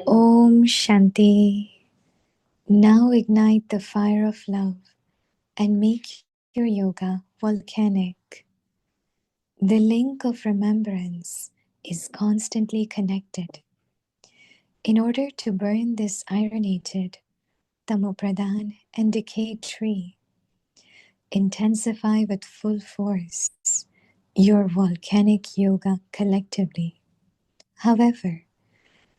Om Shanti. Now ignite the fire of love and make your yoga volcanic. The link of remembrance is constantly connected. In order to burn this ironated, tamopradhan and decayed tree, intensify with full force your volcanic yoga collectively. However,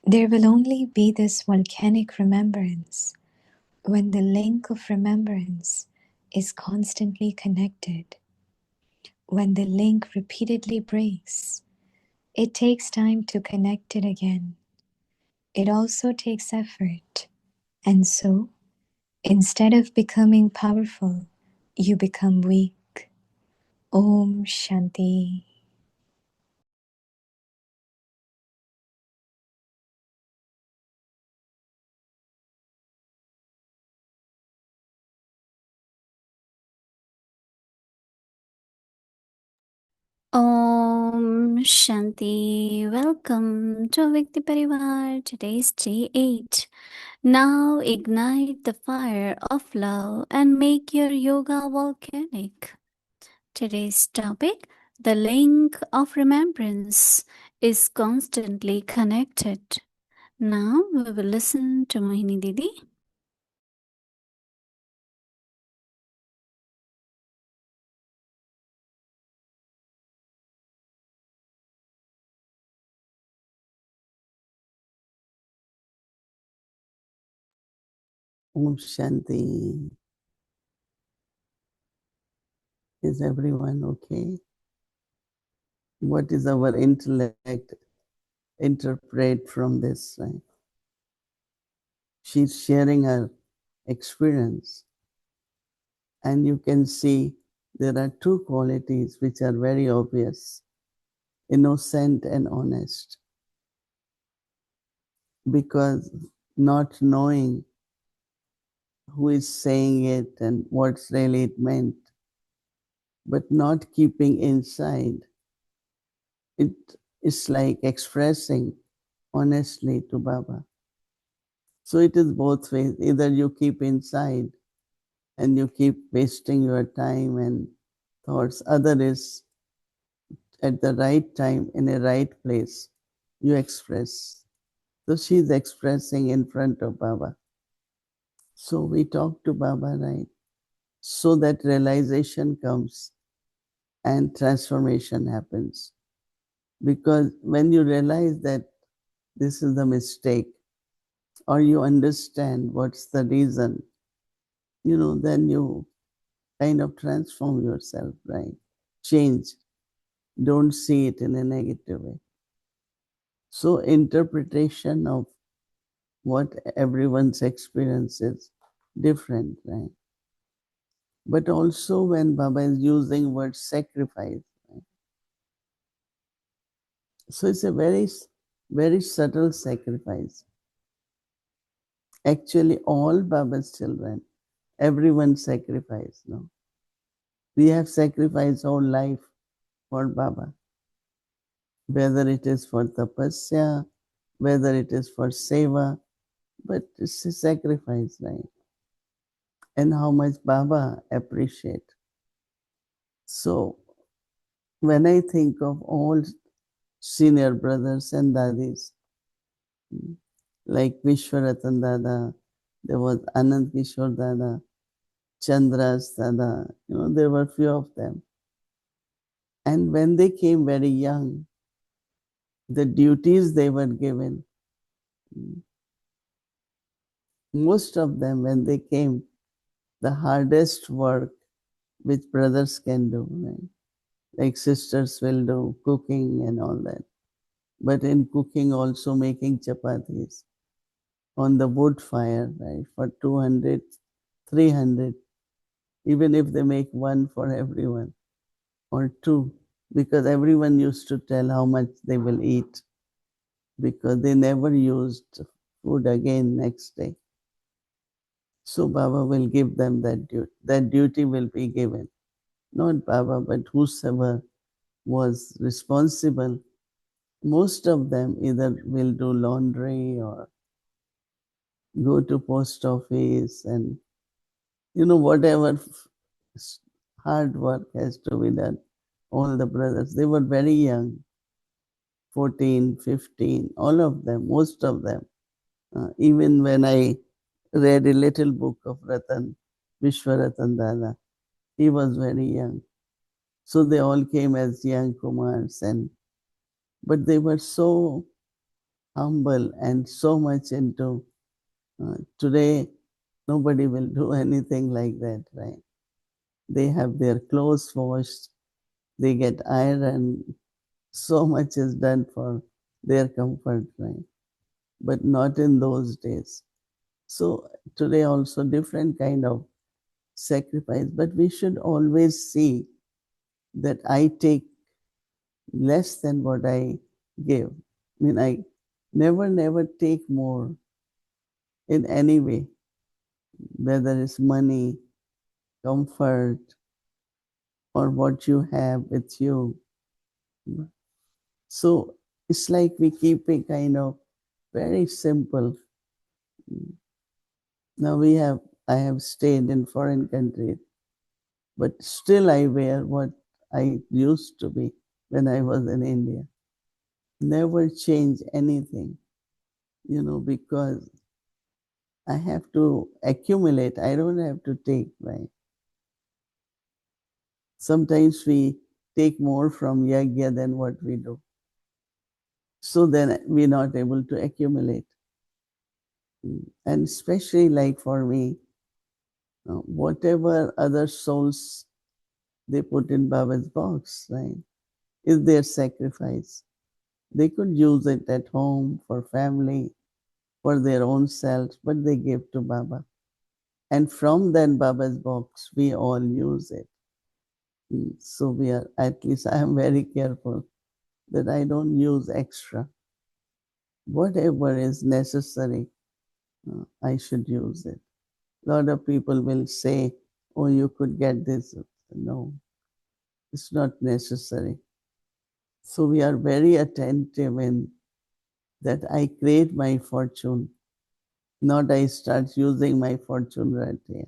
there will only be this volcanic remembrance when the link of remembrance is constantly connected. When the link repeatedly breaks, it takes time to connect it again. It also takes effort. And so, instead of becoming powerful, you become weak. Om Shanti. Om Shanti. Welcome to Vikti Parivar. Today's day 8. Now ignite the fire of love and make your yoga volcanic. Today's topic, the link of remembrance is constantly connected. Now we will listen to Mohini Didi. Om Shanti. Is everyone okay? What is our intellect interpret from this? Right? She's sharing her experience, and you can see there are two qualities which are very obvious: innocent and honest. Because not knowing who is saying it and what's really it meant, but not keeping inside, it is like expressing honestly to Baba. So it is both ways. Either you keep inside and you keep wasting your time and thoughts. Other is at the right time, in a right place, you express. So she's expressing in front of Baba. So we talk to Baba, right? So that realization comes and transformation happens. Because when you realize that this is the mistake, or you understand what's the reason, then you kind of transform yourself, right? Change. Don't see it in a negative way. So interpretation of what everyone's experience is different, right? But also when Baba is using word sacrifice, right? So it's a very, very subtle sacrifice. Actually, all Baba's children, everyone sacrifice, no? We have sacrificed our life for Baba, whether it is for tapasya, whether it is for seva, but it's a sacrifice, right? And how much Baba appreciate. So when I think of all senior brothers and dadis, like Vishwaratan Dada, there was Anand Kishore Dada, Chandras Dada, there were few of them. And when they came very young, the duties they were given, most of them, when they came, the hardest work which brothers can do, right? Like sisters will do cooking and all that. But in cooking also making chapatis on the wood fire, right? For 200, 300, even if they make one for everyone or two, because everyone used to tell how much they will eat because they never used food again next day. So Baba will give them that duty. That duty will be given. Not Baba, but whosoever was responsible Most of them either will do laundry or go to post office and whatever hard work has to be done. All the brothers, they were very young, 14, 15, all of them, most of them. Even when I read a little book of Ratan, Vishwaratan Dada, he was very young. So they all came as young Kumars, but they were so humble and so much into today. Nobody will do anything like that, right? They have their clothes washed, they get iron, so much is done for their comfort, right? But not in those days. So today also different kind of sacrifice, but we should always see that I take less than what I give. I mean, I never take more in any way, whether it's money, comfort, or what you have with you. So it's like we keep it kind of very simple. Now I have stayed in foreign countries, but still I wear what I used to be when I was in India. Never change anything, because I have to accumulate. I don't have to take, right? Sometimes we take more from yagya than what we do. So then we're not able to accumulate. And especially like for me, whatever other souls they put in Baba's box, right, is their sacrifice. They could use it at home for family, for their own selves, but they give to Baba. And from then Baba's box, we all use it. So we are, at least I am very careful that I don't use extra. Whatever is necessary, I should use it. A lot of people will say, oh, you could get this. No, it's not necessary. So we are very attentive in that I create my fortune, not I start using my fortune right here.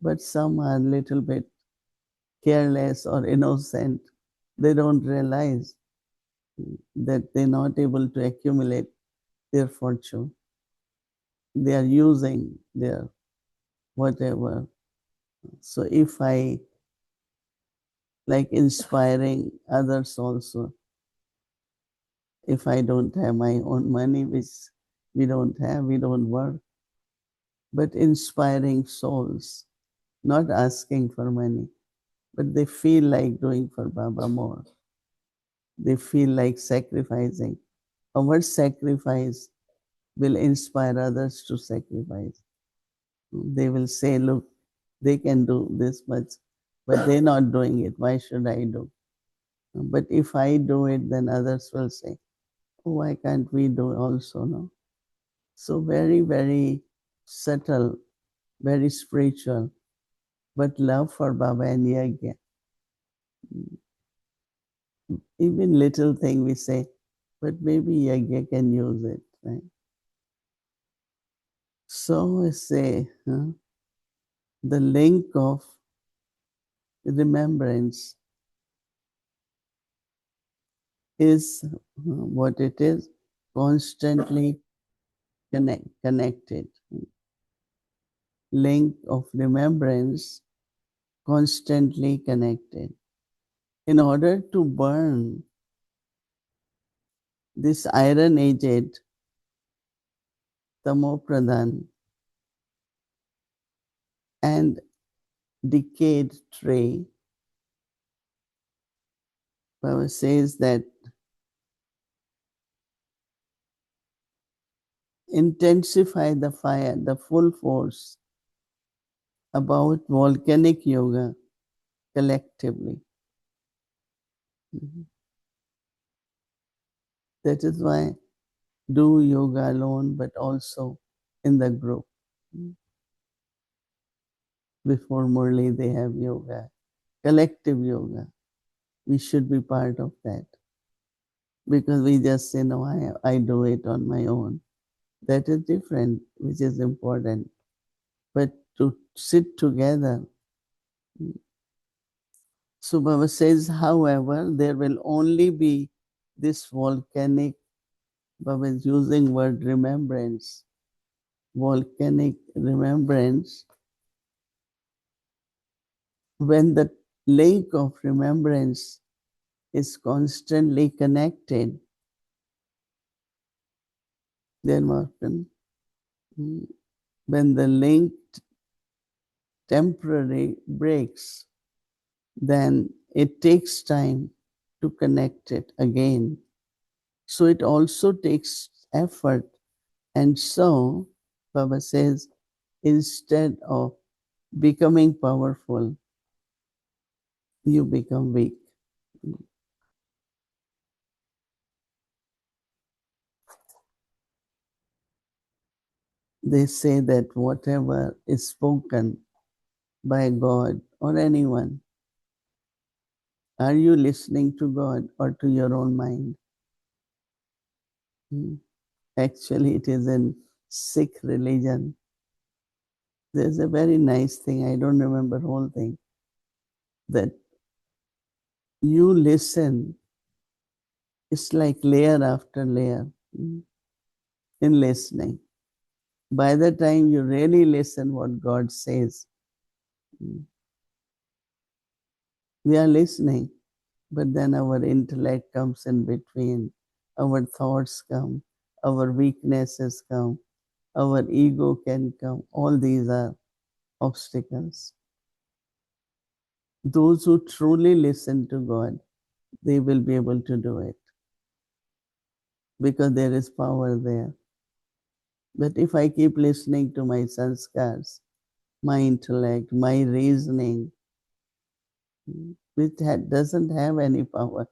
But some are a little bit careless or innocent. They don't realize that they're not able to accumulate their fortune. They are using their whatever. So if I like inspiring others also, if I don't have my own money, which we don't have, we don't work, but inspiring souls, not asking for money, but they feel like doing for Baba more. They feel like sacrificing. Our sacrifice will inspire others to sacrifice. They will say, look, they can do this much, but they're not doing it. Why should I do? But if I do it, then others will say, oh, why can't we do also? No. So very subtle, very spiritual, but love for Baba and Yagya. Even little thing we say, but maybe Yagya can use it, right? So I say, the link of remembrance is what it is, constantly connected. Link of remembrance, constantly connected. In order to burn this iron aged tamopradhan and decayed tray, Baba says that intensify the fire, the full force about volcanic yoga collectively. That is why do yoga alone, but also in the group. Before Murli, they have yoga, collective yoga. We should be part of that. because we just say, no, I do it on my own. That is different, which is important. But to sit together. So Baba says, however, there will only be this volcanic, Baba is using word remembrance, volcanic remembrance, when the link of remembrance is constantly connected, then Martin, when the link temporary breaks, then it takes time to connect it again. So it also takes effort. And so, Baba says, instead of becoming powerful, you become weak. They say that whatever is spoken by God or anyone, are you listening to God or to your own mind? Actually, it is in Sikh religion. There's a very nice thing, I don't remember the whole thing, that you listen, it's like layer after layer in listening. By the time you really listen what God says, we are listening, but then our intellect comes in between, our thoughts come, our weaknesses come, our ego can come. All these are obstacles. Those who truly listen to God, they will be able to do it because there is power there. But if I keep listening to my sanskars, my intellect, my reasoning, which doesn't have any power,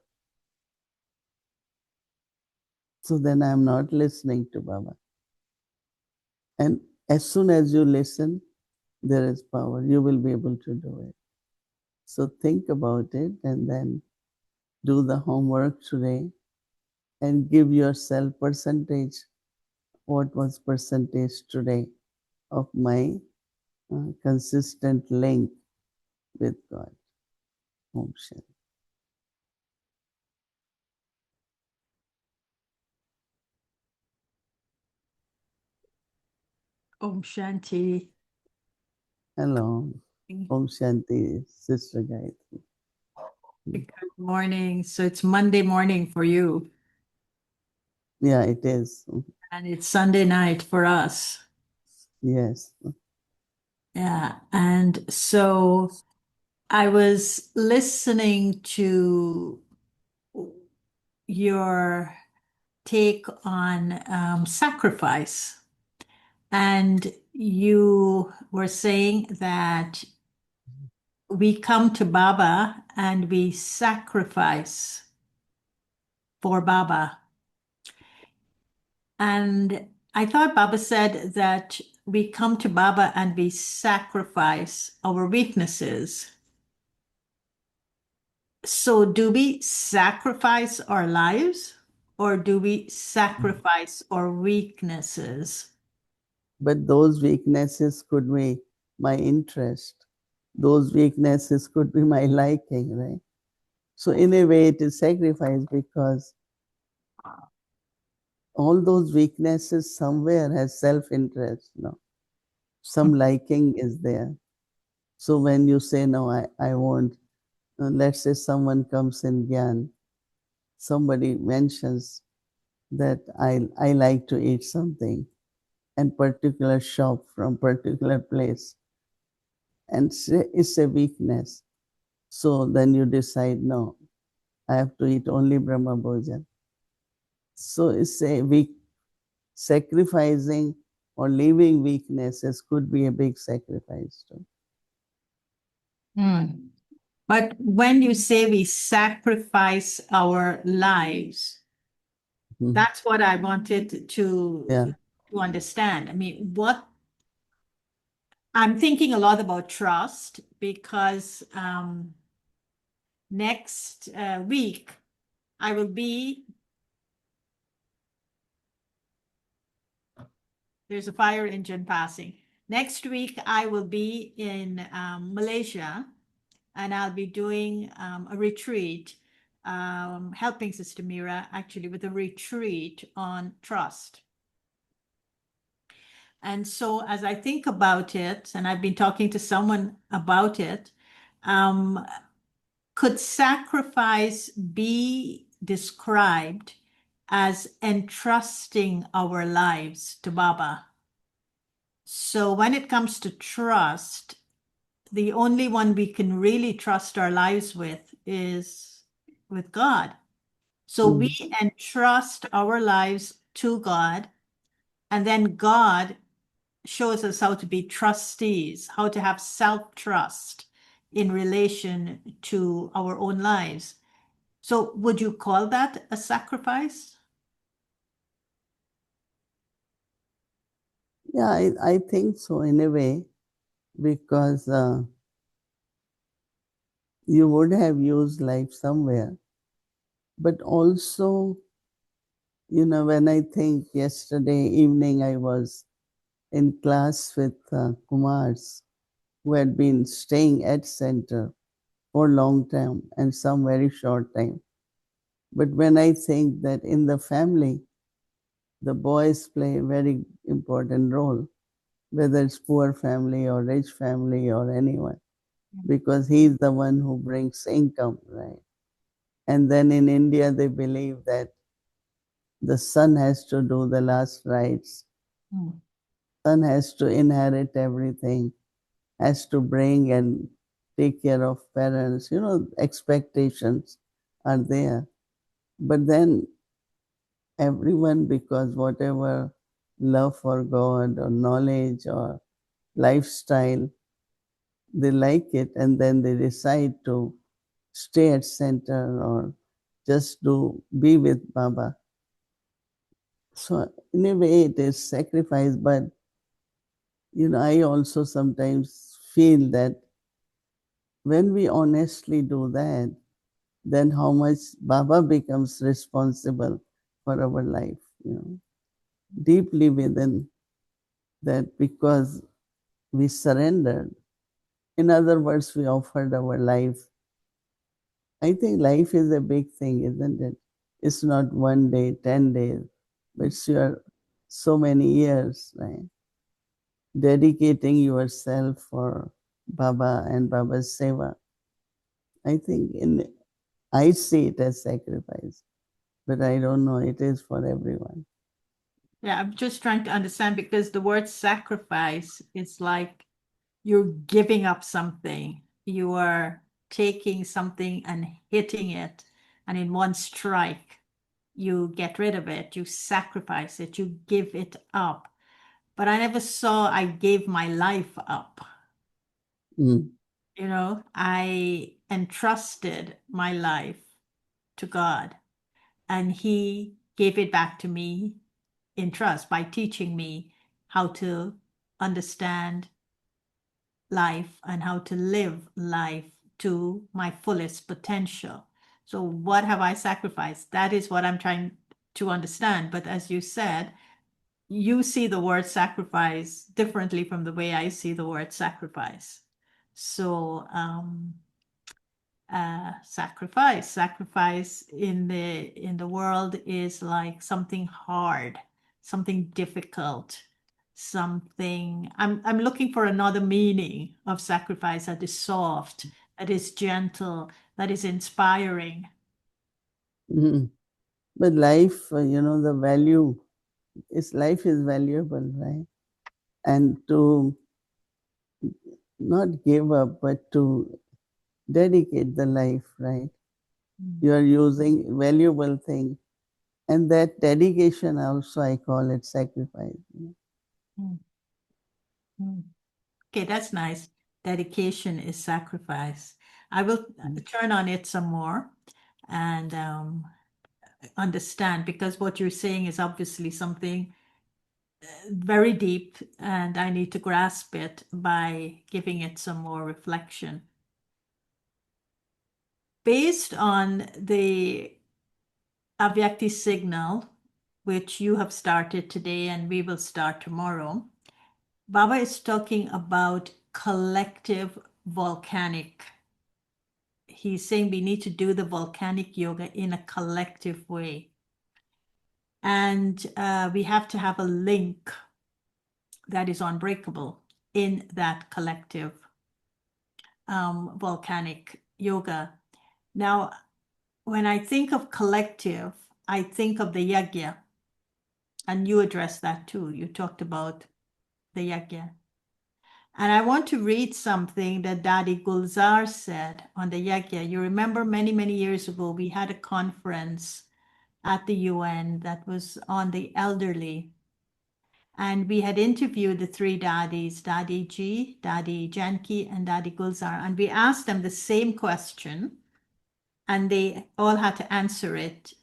so then I'm not listening to Baba. And as soon as you listen, there is power. You will be able to do it. So think about it and then do the homework today and give yourself percentage. What was percentage today of my consistent link with God? Om Shanti. Om Shanti. Hello. Om Shanti, Sister Gayatri. Good morning. So it's Monday morning for you, Yeah, it is. and it's Sunday night for us. Yes. Yeah. And so I was listening to your take on sacrifice, and you were saying that we come to Baba and we sacrifice for Baba. And I thought Baba said that we come to Baba and we sacrifice our weaknesses. So, do we sacrifice our lives or do we sacrifice our weaknesses? But those weaknesses could be my interest. Those weaknesses could be my liking, right? So in a way, it is sacrifice because all those weaknesses somewhere has self-interest. No, some liking is there. So when you say no, I won't. Let's say someone comes in Gyan, somebody mentions that I like to eat something and particular shop from particular place, and it's a weakness. So then you decide, no, I have to eat only Brahma Bhojan. So it's a weak sacrificing or leaving weaknesses could be a big sacrifice too. But when you say we sacrifice our lives, that's what I wanted to understand. I mean, what I'm thinking a lot about trust because next week I will be There's a fire engine passing. Next week, I will be in Malaysia, and I'll be doing a retreat, helping Sister Mira actually with a retreat on trust. And so as I think about it, and I've been talking to someone about it, could sacrifice be described as entrusting our lives to Baba? So when it comes to trust, the only one we can really trust our lives with is with God. So we entrust our lives to God, and then God shows us how to be trustees, how to have self-trust in relation to our own lives. So would you call that a sacrifice? Yeah, I think so in a way, because you would have used life somewhere. But also, when I think yesterday evening I was in class with Kumars who had been staying at center for a long time and some very short time. But when I think that in the family, the boys play a very important role, whether it's poor family or rich family or anyone, because he's the one who brings income, right? And then in India, they believe that the son has to do the last rites. Son has to inherit everything, has to bring and take care of parents. Expectations are there. But then everyone, because whatever love for God or knowledge or lifestyle, they like it, and then they decide to stay at center or just be with Baba. So in a way it is sacrifice, but I also sometimes feel that when we honestly do that, then how much Baba becomes responsible for our life, deeply within that, because we surrendered. In other words, we offered our life. I think life is a big thing, isn't it? It's not one day, 10 days, but it's so many years, right? Dedicating yourself for Baba and Baba's seva. I think I see it as sacrifice, but I don't know, it is for everyone. Yeah, I'm just trying to understand, because the word sacrifice is like you're giving up something. You are taking something and hitting it, and in one strike, you get rid of it, you sacrifice it, you give it up. But I never saw I gave my life up. Mm. I entrusted my life to God, and He gave it back to me in trust by teaching me how to understand life and how to live life to my fullest potential. So, what have I sacrificed? That is what I'm trying to understand. But as you said, you see the word sacrifice differently from the way I see the word sacrifice. So, sacrifice in the world is like something hard, something difficult, something. I'm looking for another meaning of sacrifice that is soft, that is gentle, that is inspiring. Mm. But life, the value is, life is valuable, right? And to not give up, but to dedicate the life, right? You are using valuable thing, and that dedication also, I call it sacrifice. Okay, that's nice. Dedication is sacrifice. I will turn on it some more and understand, because what you're saying is obviously something very deep, and I need to grasp it by giving it some more reflection. Based on the Avyakti signal, which you have started today and we will start tomorrow, Baba is talking about collective volcanic. He's saying we need to do the volcanic yoga in a collective way. And we have to have a link that is unbreakable in that collective volcanic yoga. Now, when I think of collective, I think of the yagya. And you addressed that too. You talked about the yagya. And I want to read something that Dadi Gulzar said on the yagya. You remember many, many years ago, we had a conference at the UN that was on the elderly. And we had interviewed the three Dadis, Dadi Ji, Dadi Janki, and Dadi Gulzar. And we asked them the same question. And they all had to answer it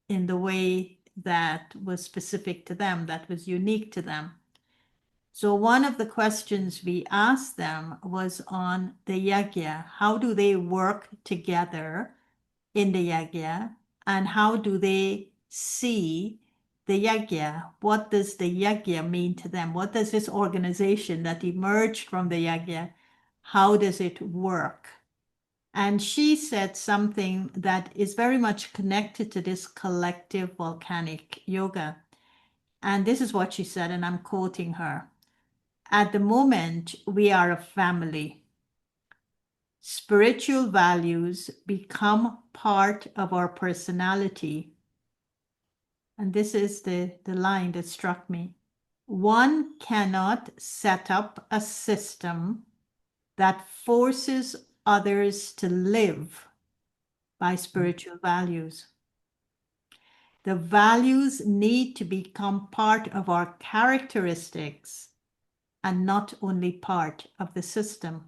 in the way that was specific to them, that was unique to them. So one of the questions we asked them was on the yagya. How do they work together in the yagya? And how do they see the yagya? What does the yagya mean to them? What does this organization that emerged from the yagya, how does it work? And she said something that is very much connected to this collective volcanic yoga. And this is what she said, and I'm quoting her. At the moment, we are a family. Spiritual values become part of our personality. And this is the line that struck me. One cannot set up a system that forces others to live by spiritual values. The values need to become part of our characteristics and not only part of the system.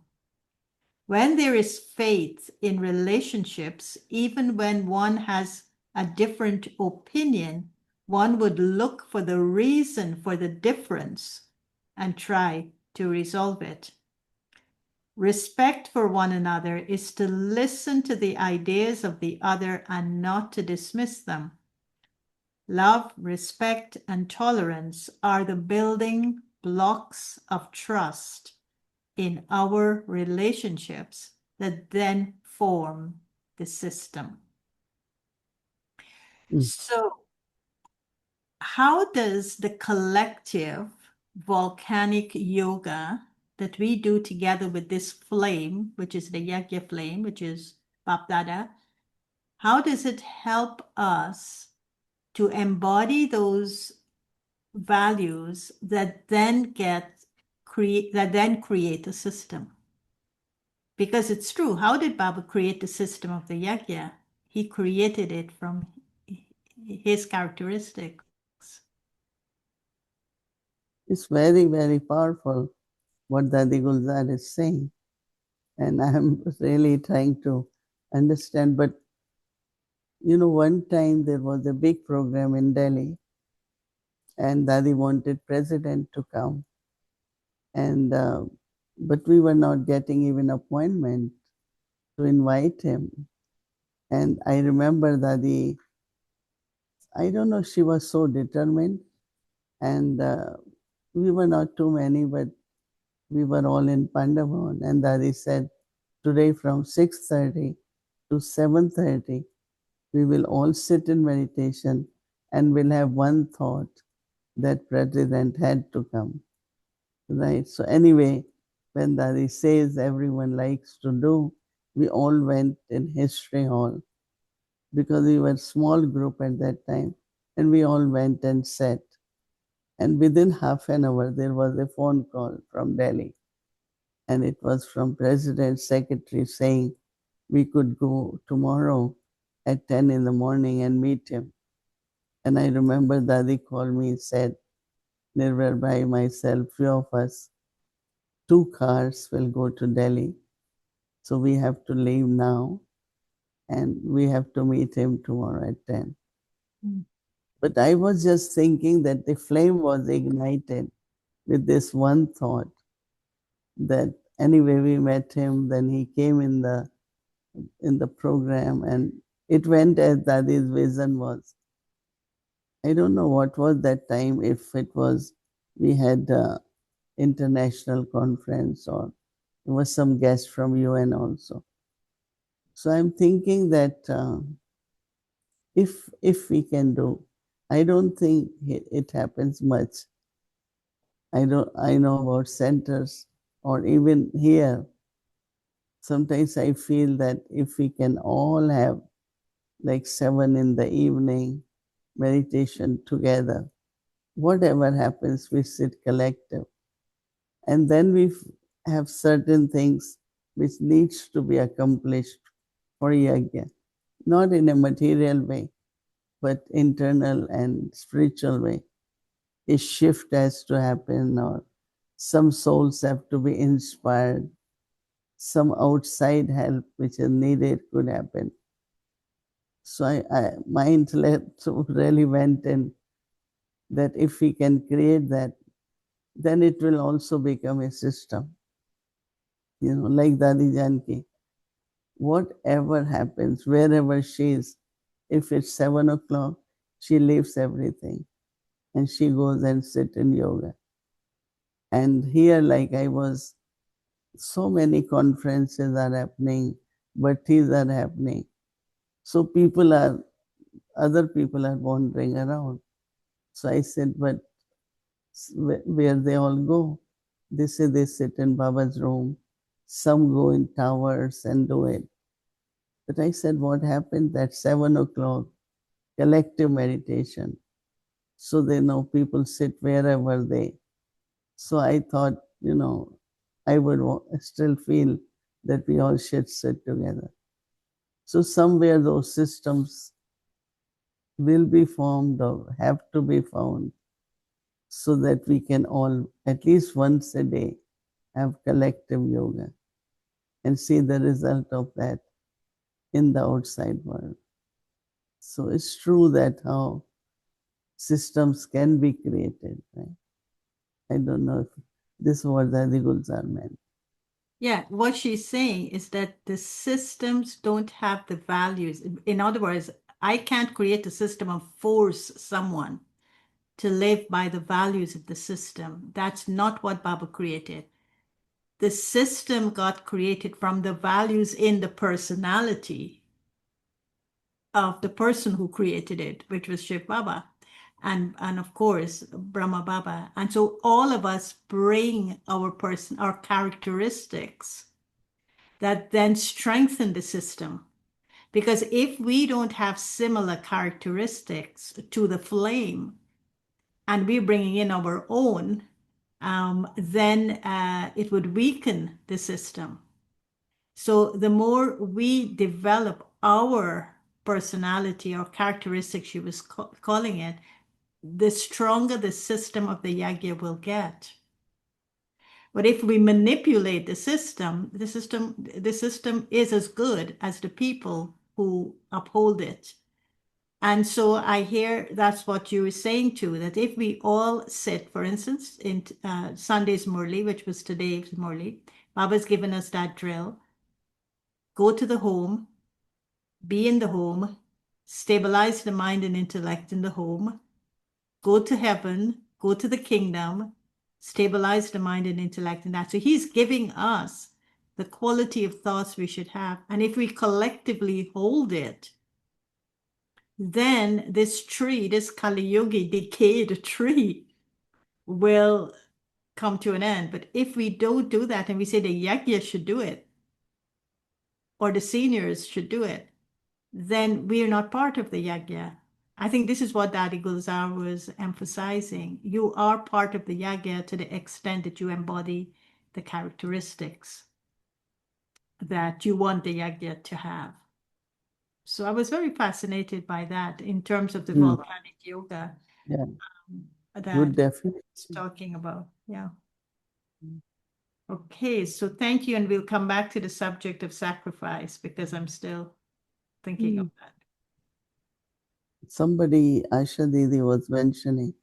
When there is faith in relationships, even when one has a different opinion, one would look for the reason for the difference and try to resolve it. Respect for one another is to listen to the ideas of the other and not to dismiss them. Love, respect, and tolerance are the building blocks of trust in our relationships that then form the system. So, how does the collective volcanic yoga that we do together with this flame, which is the Yagya flame, which is Bapdada, how does it help us to embody those values that then create a system? Because it's true, how did Baba create the system of the yagya? He created it from his characteristics. It's very, very powerful what Dadi Gulzar is saying. And I'm really trying to understand. But, you know, one time there was a big program in Delhi and Dadi wanted president to come. And, but we were not getting even appointment to invite him. And I remember Dadi, I don't know, she was so determined. And we were not too many, but we were all in Pandavon. And Dadi said, today from 6:30 to 7:30, we will all sit in meditation and we'll have one thought that president had to come. Right? So anyway, when Dadi says everyone likes to do, we all went in history hall because we were a small group at that time, and we all went and sat. And within half an hour, there was a phone call from Delhi, and it was from President's secretary saying we could go tomorrow at 10 in the morning and meet him. And I remember Dadi called me and said, there were by myself, few of us, 2 cars will go to Delhi. So we have to leave now and we have to meet him tomorrow at 10. But I was just thinking that the flame was ignited with this one thought that anyway we met him, then he came in the program and it went as Dadi's vision was. I don't know what was that time, if it was we had international conference or there was some guest from UN also. So I'm thinking that if we can do, I don't think it happens much. I know about centers or even here. Sometimes I feel that if we can all have like 7 in the evening meditation together, whatever happens, we sit collective. And then we have certain things which needs to be accomplished for yajna, not in a material way, but internal and spiritual way. A shift has to happen, or some souls have to be inspired, some outside help which is needed could happen. So my intellect really went in that if we can create that, then it will also become a system. Like Dadi Janki, whatever happens, wherever she is, if it's 7 o'clock, she leaves everything and she goes and sit in yoga. And here, like I was, so many conferences are happening, bhattis are happening. So other people are wandering around. So I said, but where they all go? They say they sit in Baba's room. Some go in towers and do it. But I said, what happened at 7 o'clock? Collective meditation. So they know people sit wherever they. So I thought, I would still feel that we all should sit together. So somewhere those systems will be formed or have to be found so that we can all, at least once a day, have collective yoga and see the result of that in the outside world. So it's true that how systems can be created, right? I don't know if this is what the Gulzar meant. Yeah, what she's saying is that the systems don't have the values. In other words, I can't create a system and force someone to live by the values of the system. That's not what Baba created. The system got created from the values in the personality of the person who created it, which was Shiv Baba. And of course Brahma Baba. And so all of us bring our characteristics that then strengthen the system. Because if we don't have similar characteristics to the flame and we're bringing in our own, then it would weaken the system. So the more we develop our personality or characteristics, she was calling it, the stronger the system of the yagya will get. But if we manipulate the system is as good as the people who uphold it. And so I hear that's what you were saying too, that if we all sit, for instance, in Sunday's Murli, which was today's Murli, Baba's given us that drill. Go to the home, be in the home, stabilize the mind and intellect in the home, go to heaven, go to the kingdom, stabilize the mind and intellect in that. So he's giving us the quality of thoughts we should have. And if we collectively hold it, then this tree, this Kali Yugi decayed tree, will come to an end. But if we don't do that and we say the yajna should do it, or the seniors should do it, then we are not part of the yajna. I think this is what Dadi Gulzar was emphasizing. You are part of the yajna to the extent that you embody the characteristics that you want the yajna to have. So I was very fascinated by that in terms of the volcanic yoga. Yeah. That Good definition. talking about. Yeah. Okay, so thank you, and we'll come back to the subject of sacrifice because I'm still thinking of that. Somebody, Asha Didi, was mentioning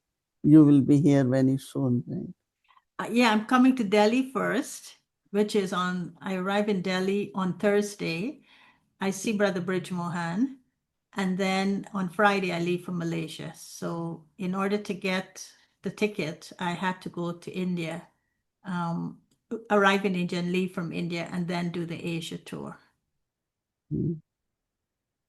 you will be here very soon, right? Yeah, I'm coming to Delhi first, which is I arrive in Delhi on Thursday. I see Brother Bridge Mohan. And then on Friday, I leave for Malaysia. So in order to get the ticket, I had to go to India, arrive in India and leave from India, and then do the Asia tour.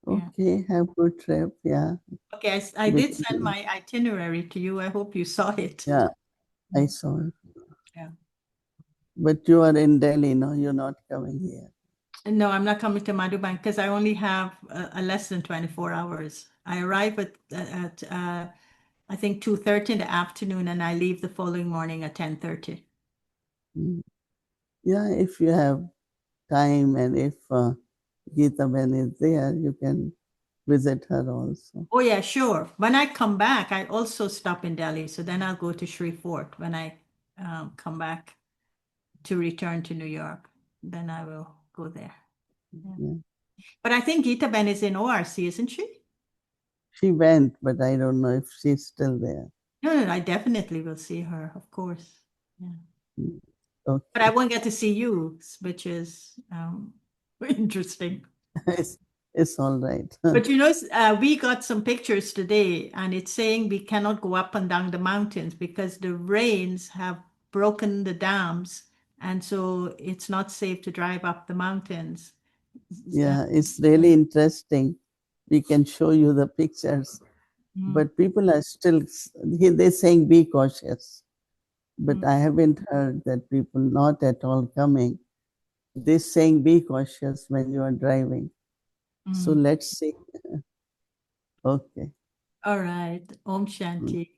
Okay, have a good trip. Yeah. Okay, I did send my itinerary to you. I hope you saw it. Yeah, I saw it. Yeah. But you are in Delhi, no? You're not coming here. No, I'm not coming to Madhuban because I only have a less than 24 hours. I arrive at I think 2:30 in the afternoon, and I leave the following morning at 10:30. Yeah, if you have time and if Geeta Ben is there, you can visit her also. Oh yeah, sure. When I come back, I also stop in Delhi. So then I'll go to Sri Fort when I come back to return to New York. Then I will go there. Yeah. But I think Geeta Ben is in ORC, isn't she? She went, but I don't know if she's still there. No, I definitely will see her, of course. Yeah. Okay. But I won't get to see you, which is interesting. It's all right. But you know, we got some pictures today, and it's saying we cannot go up and down the mountains because the rains have broken the dams, and so it's not safe to drive up the mountains. Yeah, it's really interesting. We can show you the pictures, but people are still, they're saying be cautious. But I haven't heard that people not at all coming. They're saying be cautious when you are driving. So let's see. Okay. All right. Om Shanti.